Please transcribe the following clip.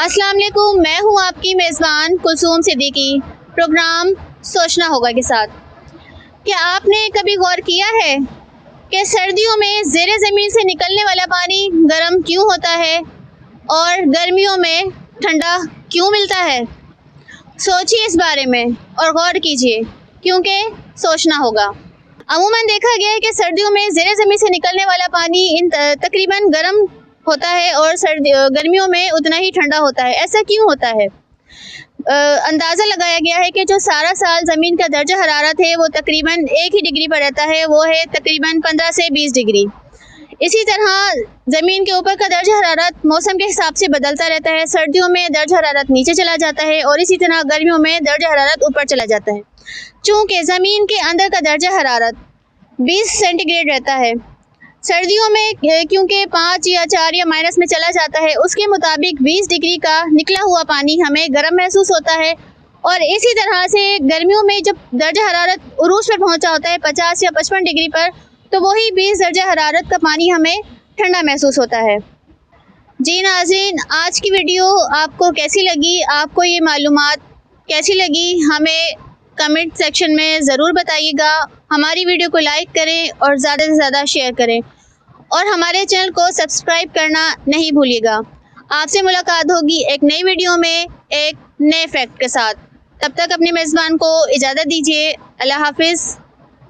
अस्सलाम वालेकुम, मैं हूँ आपकी मेज़बान कुलसूम सिद्दीकी। प्रोग्राम सोचना होगा के साथ। क्या आपने कभी गौर किया है कि सर्दियों में ज़ेरे ज़मीन से निकलने वाला पानी गर्म क्यों होता है और गर्मियों में ठंडा क्यों मिलता है? सोचिए इस बारे में और गौर कीजिए, क्योंकि सोचना होगा। अमूमन देखा गया है कि सर्दियों में ज़ेरे ज़मीन से निकलने वाला पानी तकरीबन गर्म होता है और गर्मियों में उतना ही ठंडा होता है। ऐसा क्यों होता है? अंदाज़ा लगाया गया है कि जो सारा साल ज़मीन का दर्जा हरारत है वो तकरीबन एक ही डिग्री पर रहता है, वो है तकरीबन 15 से 20 डिग्री। इसी तरह ज़मीन के ऊपर का दर्जा हरारत मौसम के हिसाब से बदलता रहता है। सर्दियों में दर्जा हरारत नीचे चला जाता है और इसी तरह गर्मियों में दर्जा हरारत ऊपर चला जाता है। चूँकि ज़मीन के अंदर का दर्जा हरारत 20 सेंटीग्रेड रहता है, सर्दियों में क्योंकि 5 या 4 या माइनस में चला जाता है, उसके मुताबिक 20 डिग्री का निकला हुआ पानी हमें गर्म महसूस होता है। और इसी तरह से गर्मियों में जब दर्जा हरारत उरूज पर पहुंचा होता है 50 या 55 डिग्री पर, तो वही 20 दर्जा हरारत का पानी हमें ठंडा महसूस होता है। जी नाज़रीन, आज की वीडियो आपको कैसी लगी? आपको ये मालूमात कैसी लगी? हमें कमेंट सेक्शन में ज़रूर बताइएगा। हमारी वीडियो को लाइक करें और ज़्यादा से ज़्यादा शेयर करें और हमारे चैनल को सब्सक्राइब करना नहीं भूलिएगा। आपसे मुलाकात होगी एक नई वीडियो में एक नए फैक्ट के साथ। तब तक अपने मेज़बान को इजाज़त दीजिए। अल्लाह हाफिज़।